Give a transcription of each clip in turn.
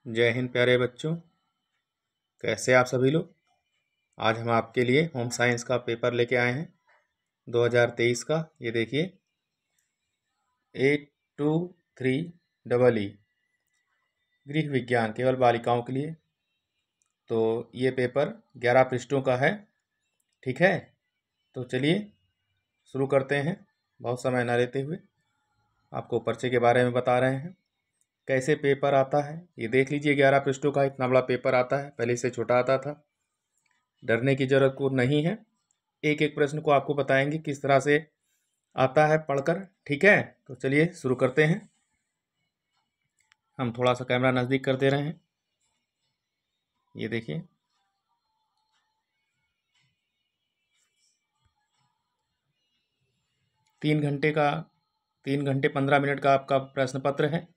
जय हिंद प्यारे बच्चों, कैसे आप सभी लोग। आज हम आपके लिए होम साइंस का पेपर लेके आए हैं 2023 का। ये देखिए 823EE गृह विज्ञान केवल बालिकाओं के लिए। तो ये पेपर 11 पृष्ठों का है, ठीक है। तो चलिए शुरू करते हैं, बहुत समय न लेते हुए। आपको पर्चे के बारे में बता रहे हैं, कैसे पेपर आता है ये देख लीजिए। 11 पृष्ठों का इतना बड़ा पेपर आता है, पहले से छोटा आता था। डरने की जरूरत को नहीं है, एक एक प्रश्न को आपको बताएंगे किस तरह से आता है पढ़कर, ठीक है। तो चलिए शुरू करते हैं। हम थोड़ा सा कैमरा नज़दीक कर दे रहे हैं, ये देखिए। तीन घंटे 15 मिनट का आपका प्रश्न पत्र है।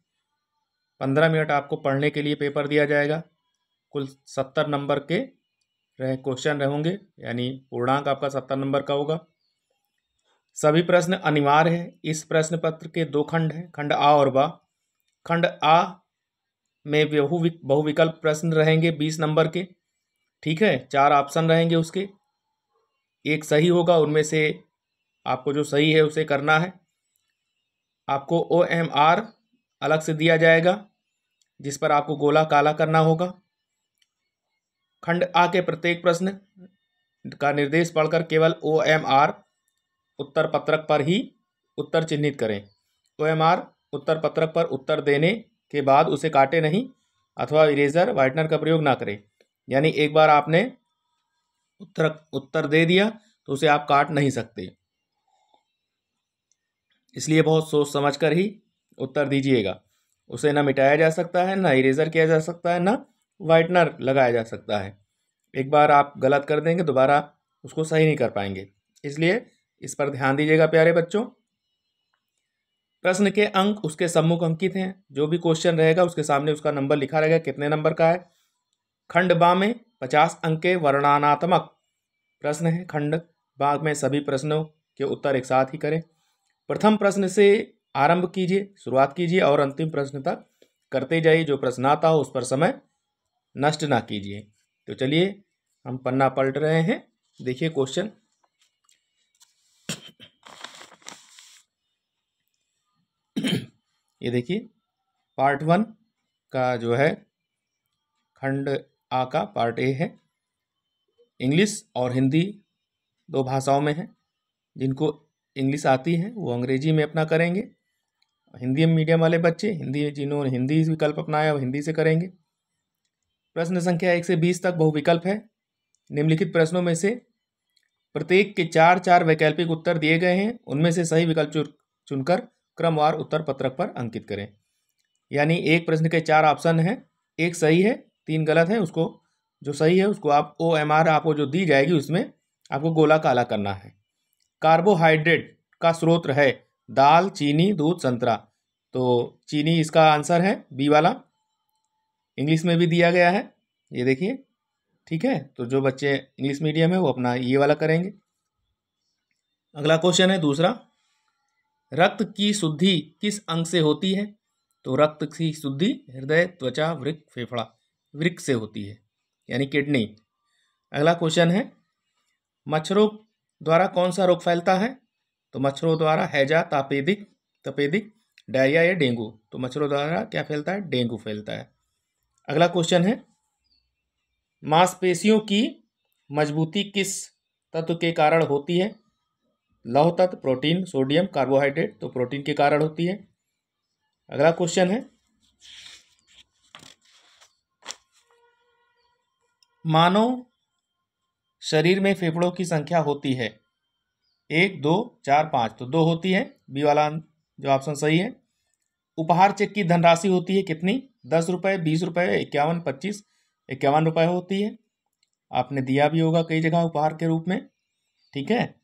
15 मिनट आपको पढ़ने के लिए पेपर दिया जाएगा। कुल 70 नंबर के क्वेश्चन रहेंगे, यानी पूर्णांक आपका 70 नंबर का होगा। सभी प्रश्न अनिवार्य है। इस प्रश्न पत्र के 2 खंड हैं, खंड आ और बा। खंड आ में बहुविकल्प प्रश्न रहेंगे 20 नंबर के, ठीक है। 4 ऑप्शन रहेंगे, उसके एक सही होगा। उनमें से आपको जो सही है उसे करना है। आपको OMR अलग से दिया जाएगा, जिस पर आपको गोला काला करना होगा। खंड आ के प्रत्येक प्रश्न का निर्देश पढ़कर केवल OMR उत्तर पत्रक पर ही उत्तर चिन्हित करें। OMR उत्तर पत्रक पर उत्तर देने के बाद उसे काटे नहीं अथवा इरेजर व्हाइटनर का प्रयोग ना करें। यानी एक बार आपने उत्तर दे दिया तो उसे आप काट नहीं सकते, इसलिए बहुत सोच समझ कर ही उत्तर दीजिएगा। उसे ना मिटाया जा सकता है, ना इरेजर किया जा सकता है, ना व्हाइटनर लगाया जा सकता है। एक बार आप गलत कर देंगे, दोबारा उसको सही नहीं कर पाएंगे, इसलिए इस पर ध्यान दीजिएगा प्यारे बच्चों। प्रश्न के अंक उसके सम्मुख अंकित हैं। जो भी क्वेश्चन रहेगा उसके सामने उसका नंबर लिखा रहेगा, कितने नंबर का है। खंड बा में 50 अंक के वर्णनात्मक प्रश्न है। खंड बा में सभी प्रश्नों के उत्तर एक साथ ही करें। प्रथम प्रश्न से आरंभ कीजिए, शुरुआत कीजिए और अंतिम प्रश्न तक करते जाइए। जो प्रश्न आता हो उस पर समय नष्ट ना कीजिए। तो चलिए हम पन्ना पलट रहे हैं, देखिए क्वेश्चन। ये देखिए पार्ट 1 का जो है खंड आ का पार्ट ए है। इंग्लिश और हिंदी 2 भाषाओं में है। जिनको इंग्लिश आती है वो अंग्रेजी में अपना करेंगे। हिंदी मीडियम वाले बच्चे जिन्होंने हिंदी विकल्प अपनाया वो हिंदी से करेंगे। प्रश्न संख्या 1 से 20 तक बहुविकल्प है। निम्नलिखित प्रश्नों में से प्रत्येक के 4 वैकल्पिक उत्तर दिए गए हैं। उनमें से सही विकल्प चुनकर क्रमवार उत्तर पत्रक पर अंकित करें। यानी एक प्रश्न के 4 ऑप्शन हैं, एक सही है, 3 गलत है। उसको जो सही है उसको आप OMR आपको जो दी जाएगी उसमें आपको गोला काला करना है। कार्बोहाइड्रेट का स्रोत है दाल, चीनी, दूध, संतरा। तो चीनी इसका आंसर है, बी वाला। इंग्लिश में भी दिया गया है, ये देखिए, ठीक है। तो जो बच्चे इंग्लिश मीडियम है वो अपना ये वाला करेंगे। अगला क्वेश्चन है दूसरा, रक्त की शुद्धि किस अंग से होती है। तो रक्त की शुद्धि हृदय, त्वचा, वृक्क, फेफड़ा, वृक्क से होती है, यानी किडनी। अगला क्वेश्चन है, मच्छरों द्वारा कौन सा रोग फैलता है। तो मच्छरों द्वारा हैजा, तपेदिक, डायरिया या डेंगू। तो मच्छरों द्वारा क्या फैलता है, डेंगू फैलता है। अगला क्वेश्चन है, मांसपेशियों की मजबूती किस तत्व के कारण होती है। लौह तत्व, प्रोटीन, सोडियम, कार्बोहाइड्रेट। तो प्रोटीन के कारण होती है। अगला क्वेश्चन है, मानव शरीर में फेफड़ों की संख्या होती है 1, 2, 4, 5। तो 2 होती है, बी वाला जो ऑप्शन सही है। उपहार चेक की धनराशि होती है कितनी, 10 रुपये, 20 रुपये, 51, 25, 51 रुपये होती है। आपने दिया भी होगा कई जगह उपहार के रूप में, ठीक है।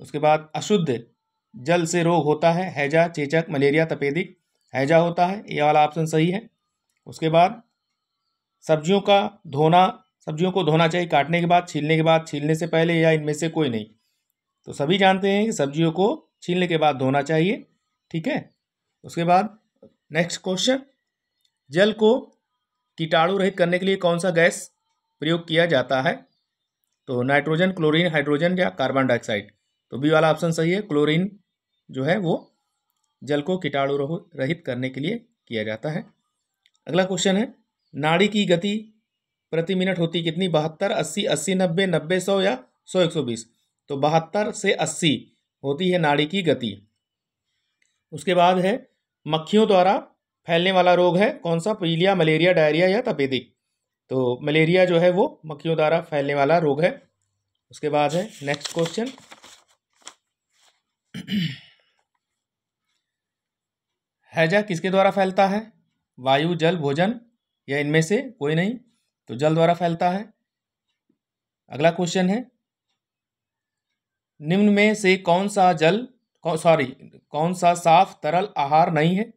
उसके बाद अशुद्ध जल से रोग होता है, हैजा, चेचक, मलेरिया, तपेदिक। हैजा होता है, ये वाला ऑप्शन सही है। उसके बाद सब्जियों को धोना चाहिए काटने के बाद, छीलने के बाद, छीलने से पहले, या इनमें से कोई नहीं। तो सभी जानते हैं कि सब्जियों को छीलने के बाद धोना चाहिए, ठीक है। उसके बाद नेक्स्ट क्वेश्चन, जल को कीटाणु रहित करने के लिए कौन सा गैस प्रयोग किया जाता है? तो नाइट्रोजन, क्लोरीन, हाइड्रोजन या कार्बन डाइऑक्साइड। तो बी वाला ऑप्शन सही है, क्लोरीन जो है वो जल को कीटाणु रहित करने के लिए किया जाता है। अगला क्वेश्चन है, नाड़ी की गति प्रति मिनट होती कितनी? 72, 80, 80, 90, 90, 100 या 100, 120। तो 72 से 80 होती है नाड़ी की गति। उसके बाद है, मक्खियों द्वारा फैलने वाला रोग है कौन सा? पीलिया, मलेरिया, डायरिया या तपेदिक। तो मलेरिया जो है वो मक्खियों द्वारा फैलने वाला रोग है। उसके बाद है नेक्स्ट क्वेश्चन, हैजा किसके द्वारा फैलता है? वायु, जल, भोजन या इनमें से कोई नहीं। तो जल द्वारा फैलता है। अगला क्वेश्चन है, निम्न में से कौन सा साफ तरल आहार नहीं है?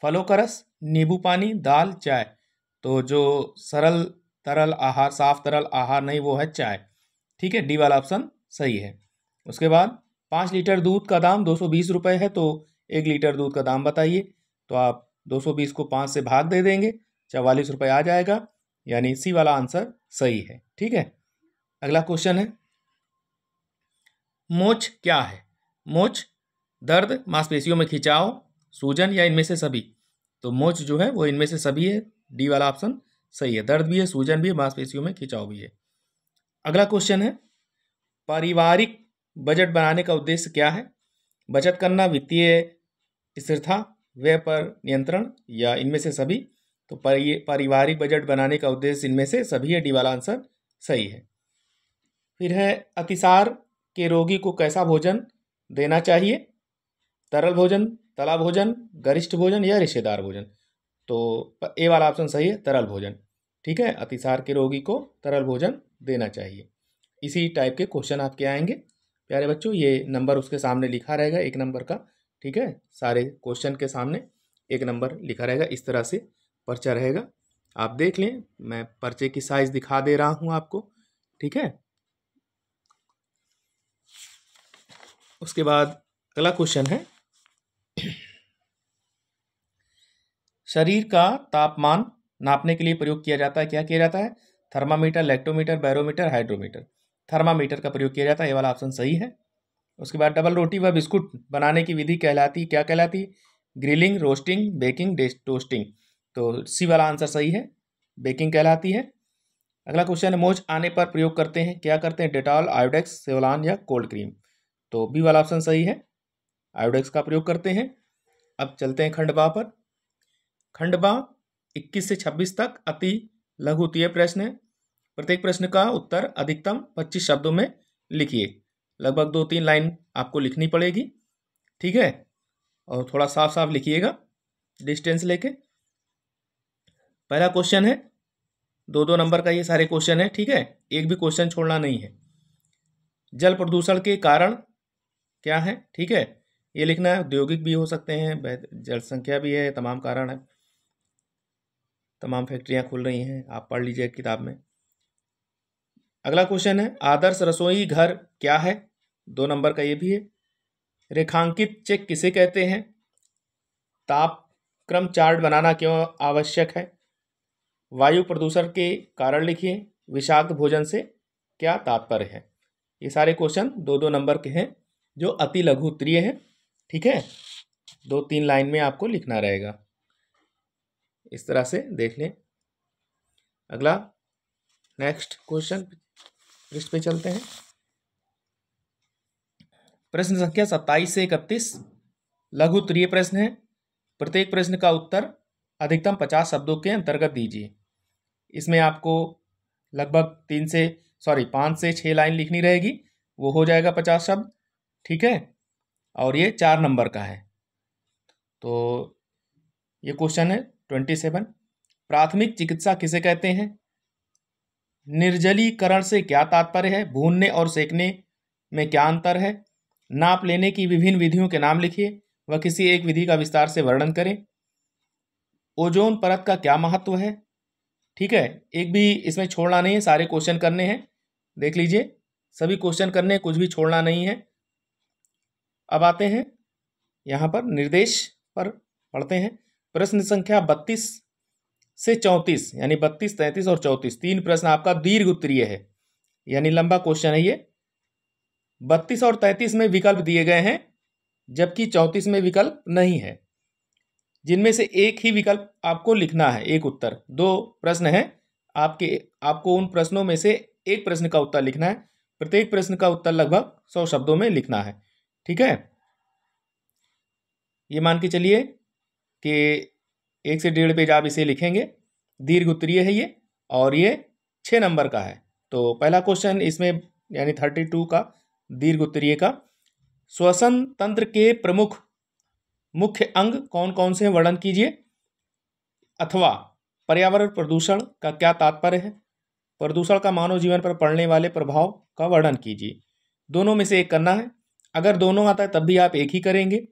फलों का रस, नींबू पानी, दाल, चाय। तो जो सरल तरल आहार, साफ तरल आहार नहीं, वो है चाय। ठीक है, डी वाला ऑप्शन सही है। उसके बाद 5 लीटर दूध का दाम 220 रुपये है, तो 1 लीटर दूध का दाम बताइए। तो आप 220 को 5 से भाग दे देंगे, 44 रुपये आ जाएगा, यानी सी वाला आंसर सही है। ठीक है, अगला क्वेश्चन है, मोच क्या है? मोच दर्द, मांसपेशियों में खिंचाव, सूजन या इनमें से सभी। तो मोच जो है वो इनमें से सभी है, डी वाला ऑप्शन सही है। दर्द भी है, सूजन भी है, मांसपेशियों में खिंचाव भी है। अगला क्वेश्चन है, पारिवारिक बजट बनाने का उद्देश्य क्या है? बचत करना, वित्तीय स्थिरता, व्यय पर नियंत्रण या इनमें से सभी। तो पारिवारिक बजट बनाने का उद्देश्य इनमें से सभी है, डी वाला आंसर सही है। फिर है, अतिसार के रोगी को कैसा भोजन देना चाहिए? तरल भोजन, तला भोजन, गरिष्ठ भोजन या रिश्तेदार भोजन। तो ए वाला ऑप्शन सही है, तरल भोजन। ठीक है, अतिसार के रोगी को तरल भोजन देना चाहिए। इसी टाइप के क्वेश्चन आपके आएंगे प्यारे बच्चों। ये नंबर उसके सामने लिखा रहेगा 1 नंबर का। ठीक है, सारे क्वेश्चन के सामने 1 नंबर लिखा रहेगा। इस तरह से पर्चा रहेगा, आप देख लें। मैं पर्चे की साइज दिखा दे रहा हूँ आपको। ठीक है, उसके बाद अगला क्वेश्चन है, शरीर का तापमान नापने के लिए प्रयोग किया जाता है, क्या किया जाता है? Thermometer, lactometer, barometer, hydrometer. Thermometer का प्रयोग किया जाता है, ये वाला ऑप्शन सही है। उसके बाद डबल रोटी व बिस्कुट बनाने की विधि कहलाती, क्या कहलाती? Grilling, roasting, baking, toasting. तो सी वाला आंसर सही है, बेकिंग कहलाती है। अगला क्वेश्चन है, मोच आने पर प्रयोग करते हैं, क्या करते हैं? डेटॉल, आयोडेक्स, सेवलॉन या कोल्ड क्रीम। तो बी वाला ऑप्शन सही है, आयोडेक्स का प्रयोग करते हैं। अब चलते हैं खंडवा पर। खंडवा 21 से 26 तक अति लघु उत्तरीय प्रश्न है। प्रत्येक प्रश्न का उत्तर अधिकतम 25 शब्दों में लिखिए। लगभग 2-3 लाइन आपको लिखनी पड़ेगी। ठीक है, और थोड़ा साफ साफ लिखिएगा, डिस्टेंस लेके। पहला क्वेश्चन है, 2-2 नंबर का ये सारे क्वेश्चन है। ठीक है, एक भी क्वेश्चन छोड़ना नहीं है। जल प्रदूषण के कारण क्या है? ठीक है, ये लिखना है। औद्योगिक भी हो सकते हैं, जनसंख्या भी है, तमाम कारण है, तमाम फैक्ट्रियां खुल रही हैं, आप पढ़ लीजिए किताब में। अगला क्वेश्चन है, आदर्श रसोई घर क्या है? 2 नंबर का ये भी है। रेखांकित चेक किसे कहते हैं? तापक्रम चार्ट बनाना क्यों आवश्यक है? वायु प्रदूषण के कारण लिखिए। विषाक्त भोजन से क्या तात्पर्य है? ये सारे क्वेश्चन 2-2 नंबर के हैं, जो अति लघु उत्तरीय है। ठीक है, 2-3 लाइन में आपको लिखना रहेगा। इस तरह से देख लें। अगला नेक्स्ट क्वेश्चन पृष्ठ पे चलते हैं। प्रश्न संख्या 27 से 31 लघु उत्तरीय प्रश्न है। प्रत्येक प्रश्न का उत्तर अधिकतम 50 शब्दों के अंतर्गत दीजिए। इसमें आपको लगभग 5 से 6 लाइन लिखनी रहेगी, वो हो जाएगा 50 शब्द। ठीक है, और ये 4 नंबर का है। तो ये क्वेश्चन है 27, प्राथमिक चिकित्सा किसे कहते हैं? निर्जलीकरण से क्या तात्पर्य है? भूनने और सेकने में क्या अंतर है? नाप लेने की विभिन्न विधियों के नाम लिखिए व किसी एक विधि का विस्तार से वर्णन करें। ओजोन परत का क्या महत्व है? ठीक है, एक भी इसमें छोड़ना नहीं है, सारे क्वेश्चन करने हैं। देख लीजिए, सभी क्वेश्चन करने, कुछ भी छोड़ना नहीं है। अब आते हैं यहाँ पर निर्देश पर पढ़ते हैं। प्रश्न संख्या 32 से 34 यानी 32, 33 और 34 तीन प्रश्न आपका दीर्घ उत्तरीय है, यानी लंबा क्वेश्चन है ये। 32 और 33 में विकल्प दिए गए हैं, जबकि 34 में विकल्प नहीं है। जिनमें से एक ही विकल्प आपको लिखना है, एक उत्तर। दो प्रश्न है आपको उन प्रश्नों में से एक प्रश्न का उत्तर लिखना है। प्रत्येक प्रश्न का उत्तर लगभग 100 शब्दों में लिखना है, ठीक है। ये मान के चलिए कि 1 से 1.5 पेज आप इसे लिखेंगे। दीर्घ उत्तरीय है ये, और ये 6 नंबर का है। तो पहला क्वेश्चन इसमें यानी 32 का दीर्घ उत्तरीय का, श्वसन तंत्र के प्रमुख मुख्य अंग कौन कौन से हैं, वर्णन कीजिए। अथवा पर्यावरण प्रदूषण का क्या तात्पर्य है, प्रदूषण का मानव जीवन पर पड़ने वाले प्रभाव का वर्णन कीजिए। दोनों में से एक करना है। अगर दोनों आता है तब भी आप एक ही करेंगे,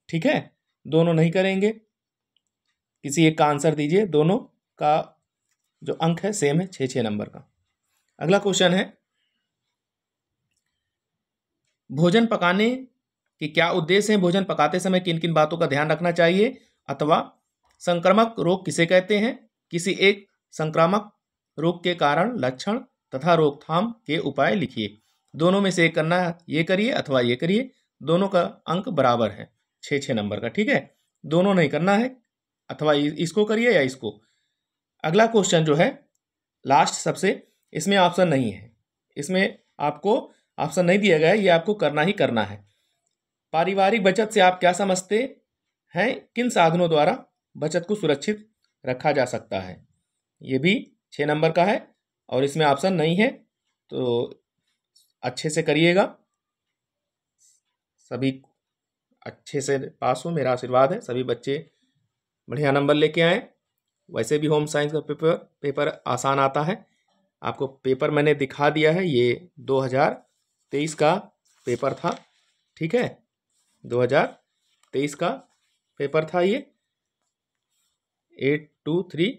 ठीक है। दोनों नहीं करेंगे, किसी एक का आंसर दीजिए। दोनों का जो अंक है सेम है, 6 नंबर का। अगला क्वेश्चन है, भोजन पकाने के क्या उद्देश्य हैं, भोजन पकाते समय किन किन बातों का ध्यान रखना चाहिए। अथवा संक्रामक रोग किसे कहते हैं, किसी एक संक्रामक रोग के कारण, लक्षण तथा रोकथाम के उपाय लिखिए। दोनों में से एक करना है, ये करिए अथवा ये करिए। दोनों का अंक बराबर है, 6 नंबर का, ठीक है। दोनों नहीं करना है, अथवा इसको करिए या इसको। अगला क्वेश्चन जो है लास्ट सबसे, इसमें ऑप्शन नहीं है, इसमें आपको ऑप्शन नहीं दिया गया है, ये आपको करना ही करना है। पारिवारिक बचत से आप क्या समझते हैं, किन साधनों द्वारा बचत को सुरक्षित रखा जा सकता है। ये भी 6 नंबर का है और इसमें ऑप्शन नहीं है, तो अच्छे से करिएगा। सभी अच्छे से पास हो, मेरा आशीर्वाद है। सभी बच्चे बढ़िया नंबर लेके आए। वैसे भी होम साइंस का पेपर आसान आता है। आपको पेपर मैंने दिखा दिया है, ये 2023 का पेपर था, ठीक है। 2023 का पेपर था ये 823।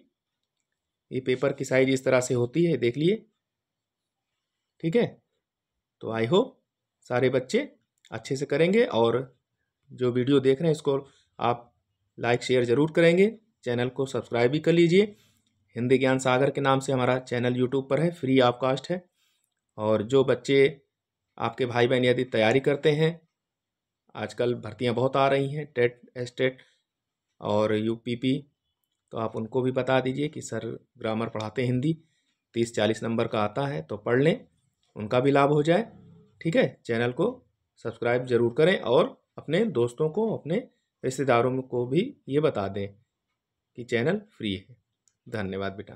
ये पेपर की साइज इस तरह से होती है, देख लिए, ठीक है। तो आई होप सारे बच्चे अच्छे से करेंगे, और जो वीडियो देख रहे हैं इसको आप लाइक शेयर ज़रूर करेंगे। चैनल को सब्सक्राइब भी कर लीजिए। हिंदी ज्ञान सागर के नाम से हमारा चैनल यूट्यूब पर है, फ्री ऑफ कास्ट है। और जो बच्चे आपके भाई बहन यदि तैयारी करते हैं, आजकल भर्तियां बहुत आ रही हैं, टेट, एस्टेट और यूपीपी, तो आप उनको भी बता दीजिए कि सर ग्रामर पढ़ाते हैं, हिंदी 30-40 नंबर का आता है, तो पढ़ लें, उनका भी लाभ हो जाए, ठीक है। चैनल को सब्सक्राइब ज़रूर करें और अपने दोस्तों को, अपने रिश्तेदारों को भी ये बता दें कि चैनल फ्री है। धन्यवाद बेटा।